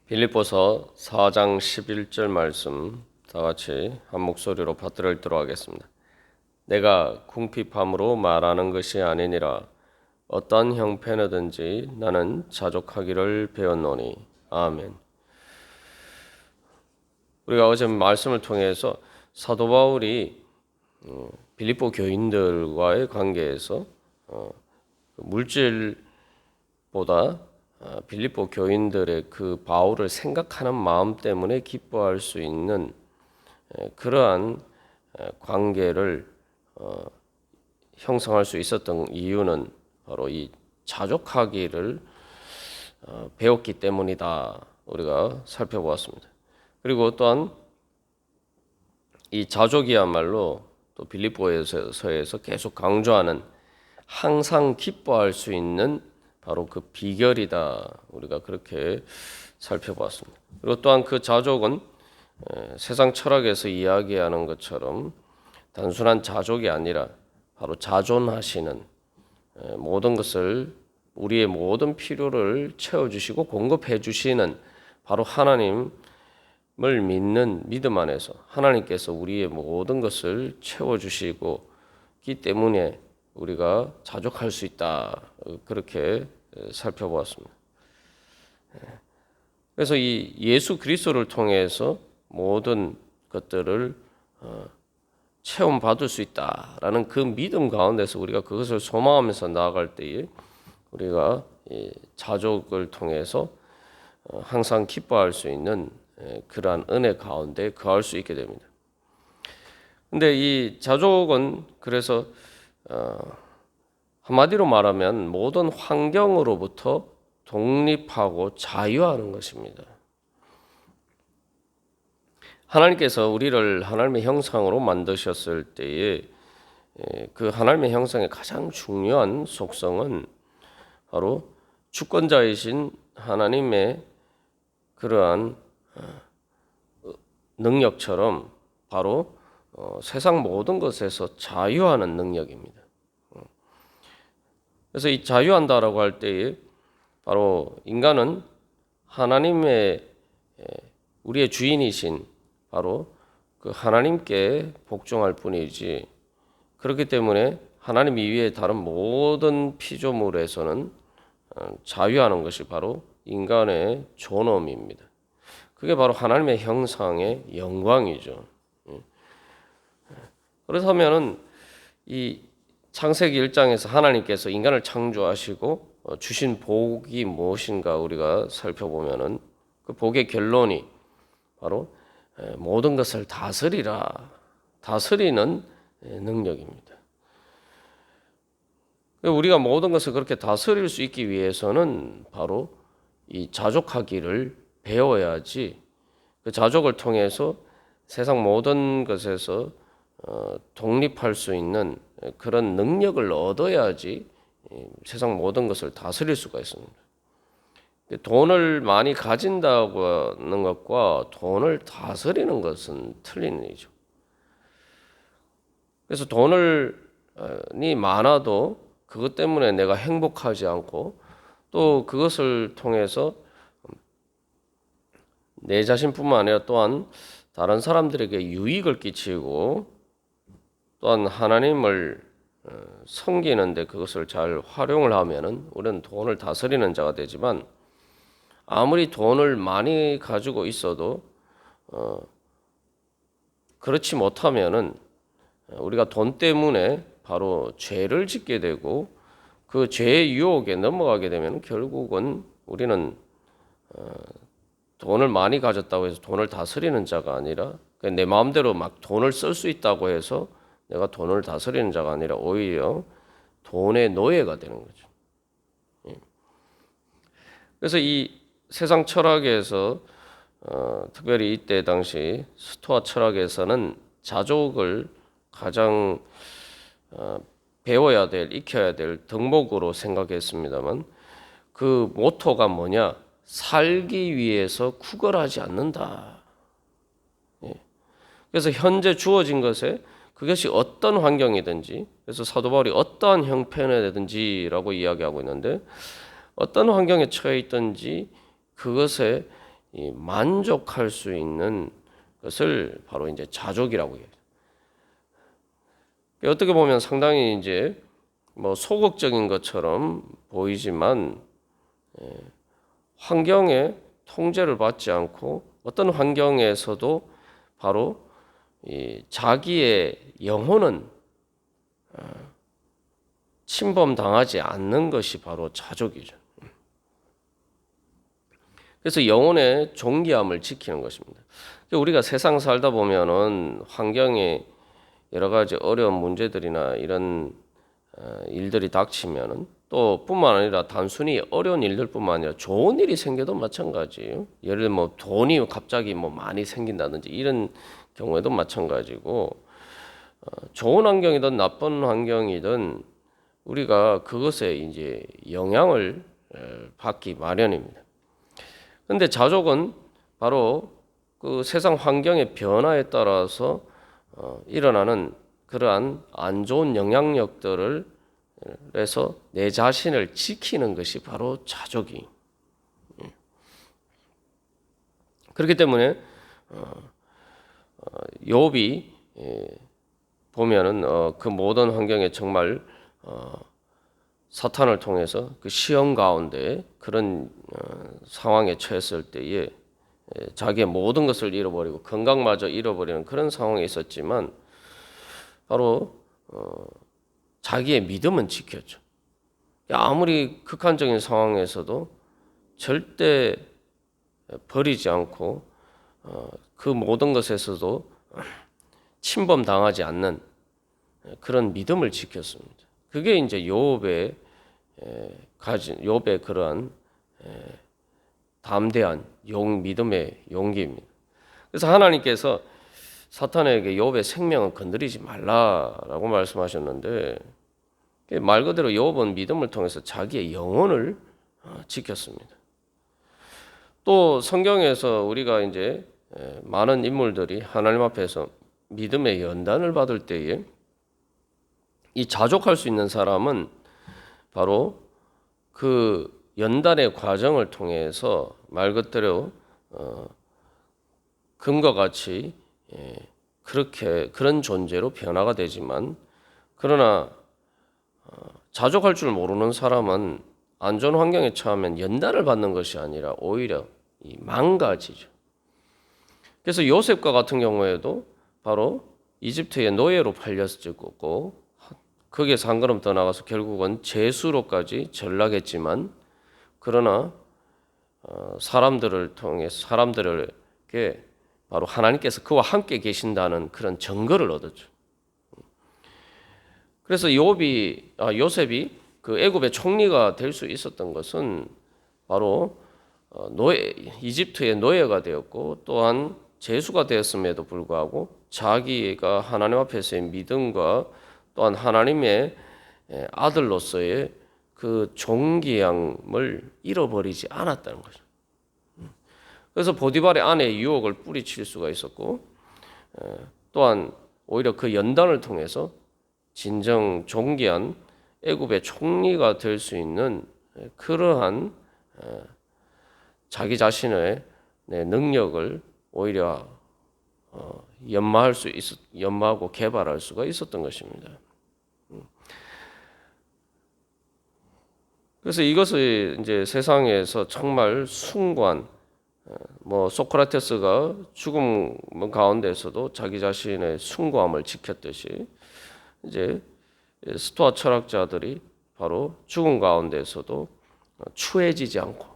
빌립보서 4장 11절 말씀 다 같이 한 목소리로 받들어 읽도록 하겠습니다. 내가 궁핍함으로 말하는 것이 아니니라. 어떤 형편이든지 나는 자족하기를 배웠노니. 아멘. 우리가 어제 말씀을 통해서 사도 바울이 빌립보 교인들과의 관계에서 물질보다 빌립보 교인들의 그 바울을 생각하는 마음 때문에 기뻐할 수 있는 그러한 관계를 형성할 수 있었던 이유는 바로 이 자족하기를 배웠기 때문이다. 우리가 살펴보았습니다. 그리고 또한 이 자족이야말로 또 빌립보에서 계속 강조하는 항상 기뻐할 수 있는 바로 그 비결이다. 우리가 그렇게 살펴보았습니다. 그리고 또한 그 자족은 세상 철학에서 이야기하는 것처럼 단순한 자족이 아니라 바로 자존하시는 모든 것을 우리의 모든 필요를 채워주시고 공급해 주시는 바로 하나님을 믿는 믿음 안에서 하나님께서 우리의 모든 것을 채워주시고 기 때문에 우리가 자족할 수 있다. 그렇게 살펴보았습니다. 그래서 이 예수 그리스도를 통해서 모든 것들을 체험받을 수 있다라는 그 믿음 가운데서 우리가 그것을 소망하면서 나아갈 때에 우리가 이 자족을 통해서 항상 기뻐할 수 있는 그러한 은혜 가운데 거할 수 있게 됩니다. 근데 이 자족은 그래서 한마디로 말하면 모든 환경으로부터 독립하고 자유하는 것입니다. 하나님께서 우리를 하나님의 형상으로 만드셨을 때에 그 하나님의 형상의 가장 중요한 속성은 바로 주권자이신 하나님의 그러한 능력처럼 바로 세상 모든 것에서 자유하는 능력입니다. 그래서 이 자유한다라고 할 때에 바로 인간은 하나님의 우리의 주인이신 바로 그 하나님께 복종할 뿐이지 그렇기 때문에 하나님 이외의 다른 모든 피조물에서는 자유하는 것이 바로 인간의 존엄입니다. 그게 바로 하나님의 형상의 영광이죠. 그렇다면은 이 창세기 1장에서 하나님께서 인간을 창조하시고 주신 복이 무엇인가 우리가 살펴보면은 그 복의 결론이 바로 모든 것을 다스리라. 다스리는 능력입니다. 우리가 모든 것을 그렇게 다스릴 수 있기 위해서는 바로 이 자족하기를 배워야지 그 자족을 통해서 세상 모든 것에서 독립할 수 있는 그런 능력을 얻어야지 세상 모든 것을 다스릴 수가 있습니다. 돈을 많이 가진다고 하는 것과 돈을 다스리는 것은 틀린 일이죠. 그래서 돈이 많아도 그것 때문에 내가 행복하지 않고 또 그것을 통해서 내 자신뿐만 아니라 또한 다른 사람들에게 유익을 끼치고 또한 하나님을 섬기는데 그것을 잘 활용을 하면은 우리는 돈을 다스리는 자가 되지만 아무리 돈을 많이 가지고 있어도 그렇지 못하면은 우리가 돈 때문에 바로 죄를 짓게 되고 그 죄의 유혹에 넘어가게 되면 결국은 우리는 돈을 많이 가졌다고 해서 돈을 다스리는 자가 아니라 내 마음대로 막 돈을 쓸 수 있다고 해서 내가 돈을 다스리는 자가 아니라 오히려 돈의 노예가 되는 거죠. 그래서 이 세상 철학에서 특별히 이때 당시 스토아 철학에서는 자족을 가장 배워야 될, 익혀야 될 덕목으로 생각했습니다만 그 모토가 뭐냐? 살기 위해서 구걸하지 않는다. 그래서 현재 주어진 것에 그것이 어떤 환경이든지 그래서 사도 바울이 어떠한 형편이든지라고 이야기하고 있는데 어떤 환경에 처해 있든지 그것에 이 만족할 수 있는 것을 바로 이제 자족이라고 해요. 어떻게 보면 상당히 이제 뭐 소극적인 것처럼 보이지만 환경에 통제를 받지 않고 어떤 환경에서도 바로 이 자기의 영혼은 침범당하지 않는 것이 바로 자족이죠. 그래서 영혼의 존귀함을 지키는 것입니다. 우리가 세상 살다 보면은 환경에 여러 가지 어려운 문제들이나 이런 일들이 닥치면은 또 뿐만 아니라 단순히 어려운 일들뿐만 아니라 좋은 일이 생겨도 마찬가지예요. 예를 들면 뭐 돈이 갑자기 뭐 많이 생긴다든지 이런 경우에도 마찬가지고 좋은 환경이든 나쁜 환경이든 우리가 그것에 이제 영향을 받기 마련입니다. 그런데 자족은 바로 그 세상 환경의 변화에 따라서 일어나는 그러한 안 좋은 영향력들을 해서 내 자신을 지키는 것이 바로 자족이. 그렇기 때문에 욥이 보면은 그 모든 환경에 정말 사탄을 통해서 그 시험 가운데 그런 상황에 처했을 때에 자기의 모든 것을 잃어버리고 건강마저 잃어버리는 그런 상황에 있었지만 바로 자기의 믿음은 지켰죠. 아무리 극한적인 상황에서도 절대 버리지 않고 그 모든 것에서도 침범당하지 않는 그런 믿음을 지켰습니다. 그게 이제 욥의 그러한 담대한 믿음의 용기입니다. 그래서 하나님께서 사탄에게 욥의 생명을 건드리지 말라라고 말씀하셨는데 말 그대로 욥은 믿음을 통해서 자기의 영혼을 지켰습니다. 또 성경에서 우리가 이제 많은 인물들이 하나님 앞에서 믿음의 연단을 받을 때에 이 자족할 수 있는 사람은 바로 그 연단의 과정을 통해서 말 그대로 금과 같이 그런 존재로 변화가 되지만 그러나 자족할 줄 모르는 사람은 안 좋은 환경에 처하면 연단을 받는 것이 아니라 오히려 망가지죠. 그래서 요셉과 같은 경우에도 바로 이집트의 노예로 팔렸었고 거기에서 한 걸음 더 나가서 결국은 제수로까지 전락했지만 그러나 사람들에게 바로 하나님께서 그와 함께 계신다는 그런 증거를 얻었죠. 그래서 요셉이 그 애굽의 총리가 될 수 있었던 것은 바로 이집트의 노예가 되었고 또한 제수가 되었음에도 불구하고 자기가 하나님 앞에서의 믿음과 또한 하나님의 아들로서의 그 존귀함을 잃어버리지 않았다는 거죠. 그래서 보디발의 아내의 유혹을 뿌리칠 수가 있었고 또한 오히려 그 연단을 통해서 진정 존귀한 애굽의 총리가 될 수 있는 그러한 자기 자신의 능력을 오히려 연마하고 개발할 수가 있었던 것입니다. 그래서 이것을 이제 세상에서 정말 숭고한 소크라테스가 죽음 가운데서도 자기 자신의 숭고함을 지켰듯이 이제 스토아 철학자들이 바로 죽음 가운데서도 추해지지 않고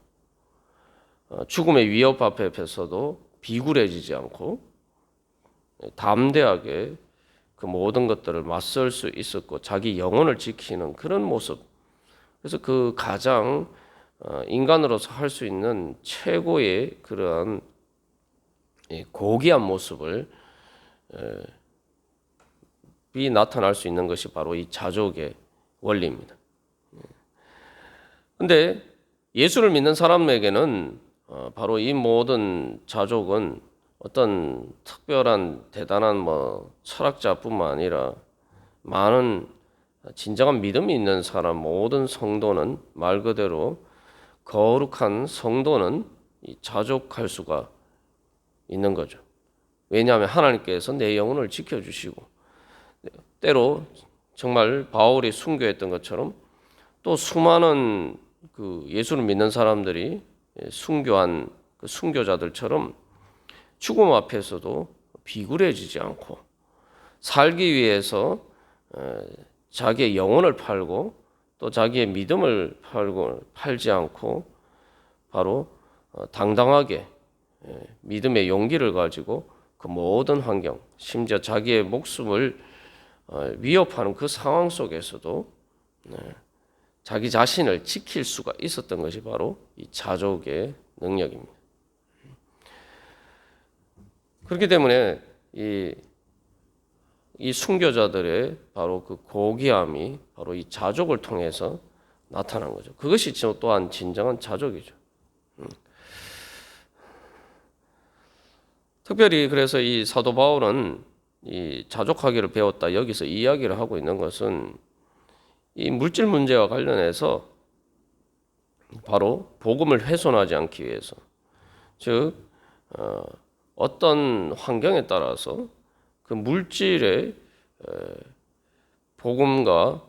죽음의 위협 앞에서도 비굴해지지 않고 담대하게 그 모든 것들을 맞설 수 있었고 자기 영혼을 지키는 그런 모습. 그래서 그 가장 인간으로서 할 수 있는 최고의 그러한 고귀한 모습을 나타날 수 있는 것이 바로 이 자족의 원리입니다. 그런데 예수를 믿는 사람에게는 바로 이 모든 자족은 어떤 특별한 대단한 철학자뿐만 아니라 많은 진정한 믿음이 있는 사람 모든 성도는 말 그대로 거룩한 성도는 이 자족할 수가 있는 거죠. 왜냐하면 하나님께서 내 영혼을 지켜주시고 때로 정말 바울이 순교했던 것처럼 또 수많은 그 예수를 믿는 사람들이 순교한 그 순교자들처럼 죽음 앞에서도 비굴해지지 않고 살기 위해서 자기의 영혼을 팔고 또 자기의 믿음을 팔지 않고 바로 당당하게 믿음의 용기를 가지고 그 모든 환경, 심지어 자기의 목숨을 위협하는 그 상황 속에서도 자기 자신을 지킬 수가 있었던 것이 바로 이 자족의 능력입니다. 그렇기 때문에 이 순교자들의 바로 그 고귀함이 바로 이 자족을 통해서 나타난 거죠. 그것이 또한 진정한 자족이죠. 특별히 그래서 이 사도 바울은 이 자족하기를 배웠다 여기서 이야기를 하고 있는 것은 이 물질 문제와 관련해서 바로 복음을 훼손하지 않기 위해서, 즉 어떤 환경에 따라서 그 물질의 복음과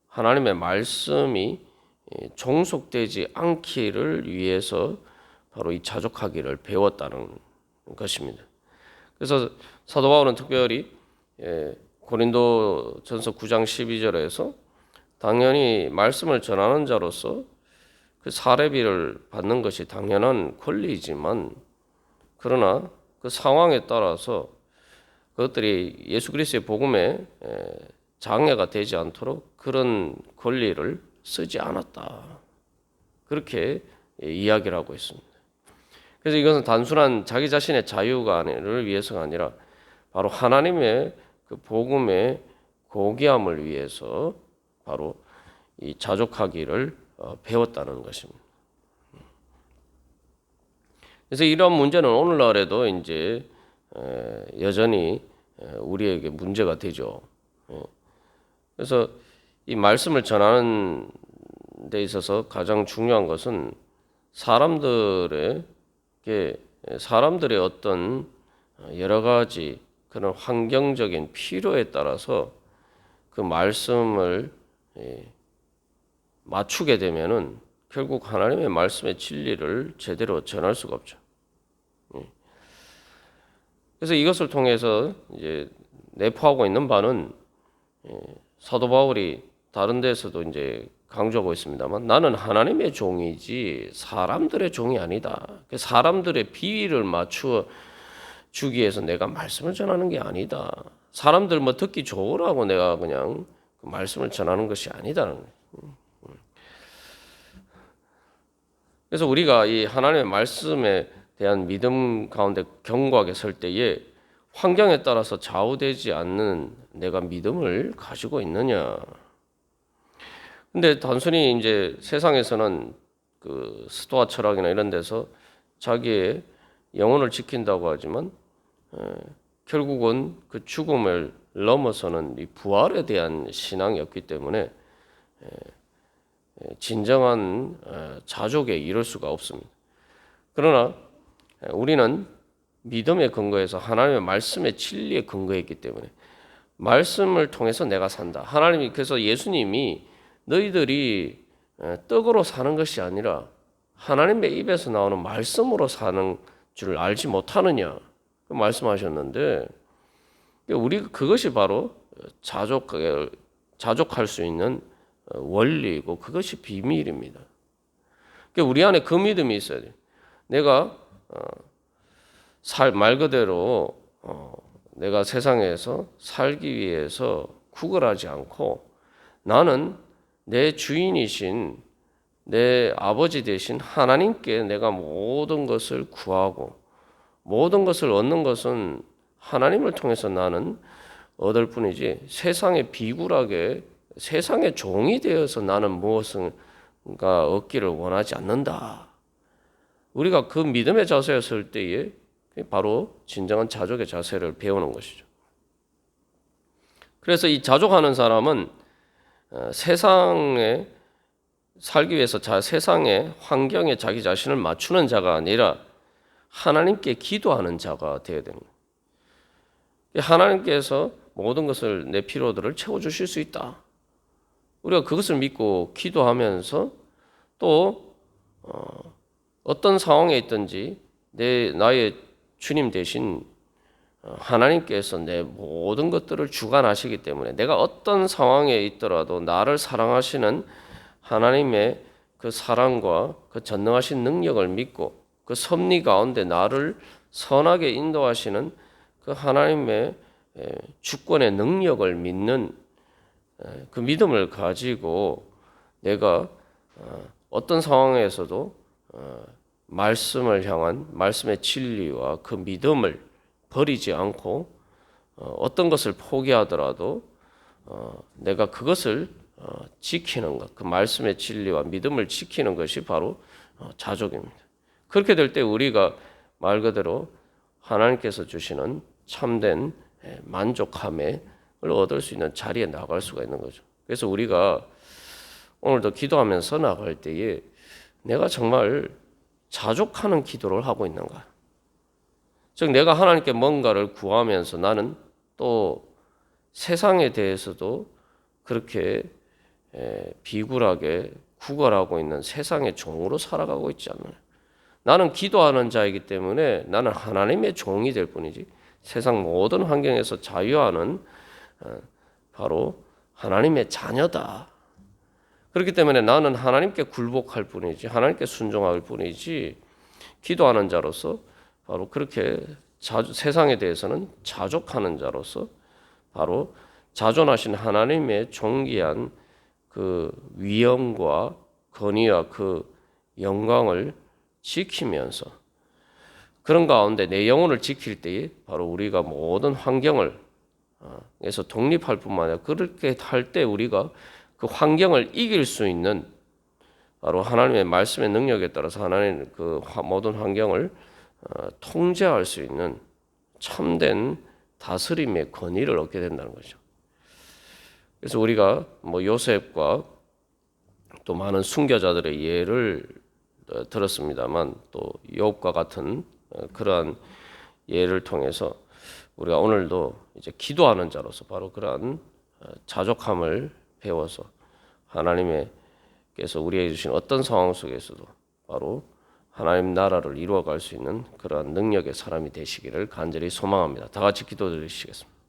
하나님의 말씀이 종속되지 않기를 위해서 바로 이 자족하기를 배웠다는 것입니다. 그래서 사도 바울은 특별히 고린도전서 9장 12절에서 당연히 말씀을 전하는 자로서 그 사례비를 받는 것이 당연한 권리이지만 그러나 그 상황에 따라서 그것들이 예수 그리스도의 복음에 장애가 되지 않도록 그런 권리를 쓰지 않았다. 그렇게 이야기를 하고 있습니다. 그래서 이것은 단순한 자기 자신의 자유를 위해서가 아니라 바로 하나님의 그 복음의 고귀함을 위해서 바로 이 자족하기를 배웠다는 것입니다. 그래서 이런 문제는 오늘날에도 이제 여전히 우리에게 문제가 되죠. 그래서 이 말씀을 전하는 데 있어서 가장 중요한 것은 사람들의 어떤 여러 가지 그런 환경적인 필요에 따라서 그 말씀을 맞추게 되면은 결국 하나님의 말씀의 진리를 제대로 전할 수가 없죠. 그래서 이것을 통해서 이제 내포하고 있는 바는 사도 바울이 다른 데서도 이제 강조하고 있습니다만 나는 하나님의 종이지 사람들의 종이 아니다. 사람들의 비위를 맞추어 주기 위해서 내가 말씀을 전하는 게 아니다. 사람들 뭐 듣기 좋으라고 내가 그냥 그 말씀을 전하는 것이 아니다는 거예요. 그래서 우리가 이 하나님의 말씀에 대한 믿음 가운데 견고하게 설 때에 환경에 따라서 좌우되지 않는 내가 믿음을 가지고 있느냐. 근데 단순히 이제 세상에서는 그 스토아 철학이나 이런 데서 자기의 영혼을 지킨다고 하지만 결국은 그 죽음을 넘어서는 이 부활에 대한 신앙이 없기 때문에 진정한 자족에 이를 수가 없습니다. 그러나 우리는 믿음에 근거해서 하나님의 말씀의 진리에 근거했기 때문에 말씀을 통해서 내가 산다. 하나님이 그래서 예수님이 너희들이 떡으로 사는 것이 아니라 하나님의 입에서 나오는 말씀으로 사는 줄 알지 못하느냐 말씀하셨는데 우리 그것이 바로 자족할 수 있는 원리이고 그것이 비밀입니다. 우리 안에 그 믿음이 있어야 돼요. 내가 말 그대로 내가 세상에서 살기 위해서 구걸하지 않고 나는 내 주인이신 내 아버지 되신 하나님께 내가 모든 것을 구하고 모든 것을 얻는 것은 하나님을 통해서 나는 얻을 뿐이지 세상에 비굴하게 세상의 종이 되어서 나는 무엇인가 얻기를 원하지 않는다. 우리가 그 믿음의 자세에 설 때에 바로 진정한 자족의 자세를 배우는 것이죠. 그래서 이 자족하는 사람은 세상에 살기 위해서 세상의 환경에 자기 자신을 맞추는 자가 아니라 하나님께 기도하는 자가 되어야 되는 거예요. 하나님께서 모든 것을 내 필요들을 채워주실 수 있다. 우리가 그것을 믿고 기도하면서 또 어떤 상황에 있든지 나의 주님 대신 하나님께서 내 모든 것들을 주관하시기 때문에 내가 어떤 상황에 있더라도 나를 사랑하시는 하나님의 그 사랑과 그 전능하신 능력을 믿고 그 섭리 가운데 나를 선하게 인도하시는 그 하나님의 주권의 능력을 믿는 그 믿음을 가지고 내가 어떤 상황에서도 말씀을 향한 말씀의 진리와 그 믿음을 버리지 않고 어떤 것을 포기하더라도 내가 그것을 지키는 것, 그 말씀의 진리와 믿음을 지키는 것이 바로 자족입니다. 그렇게 될 때 우리가 말 그대로 하나님께서 주시는 참된 만족함을 얻을 수 있는 자리에 나갈 수가 있는 거죠. 그래서 우리가 오늘도 기도하면서 나갈 때에 내가 정말 자족하는 기도를 하고 있는가? 즉 내가 하나님께 뭔가를 구하면서 나는 또 세상에 대해서도 그렇게 비굴하게 구걸하고 있는 세상의 종으로 살아가고 있지 않나요? 나는 기도하는 자이기 때문에 나는 하나님의 종이 될 뿐이지 세상 모든 환경에서 자유하는 바로 하나님의 자녀다. 그렇기 때문에 나는 하나님께 굴복할 뿐이지 하나님께 순종할 뿐이지 기도하는 자로서 바로 그렇게 세상에 대해서는 자족하는 자로서 바로 자존하신 하나님의 존귀한 그 위엄과 권위와 그 영광을 지키면서 그런 가운데 내 영혼을 지킬 때에 바로 우리가 모든 환경을 에서 독립할 뿐만 아니라 그렇게 할 때 우리가 그 환경을 이길 수 있는 바로 하나님의 말씀의 능력에 따라서 하나님 그 모든 환경을 통제할 수 있는 참된 다스림의 권위를 얻게 된다는 거죠. 그래서 우리가 요셉과 또 많은 순교자들의 예를 들었습니다만 또 욥과 같은 그러한 예를 통해서 우리가 오늘도 이제 기도하는 자로서 바로 그러한 자족함을 배워서 하나님께서 우리에게 주신 어떤 상황 속에서도 바로 하나님 나라를 이루어갈 수 있는 그러한 능력의 사람이 되시기를 간절히 소망합니다. 다 같이 기도드리시겠습니다.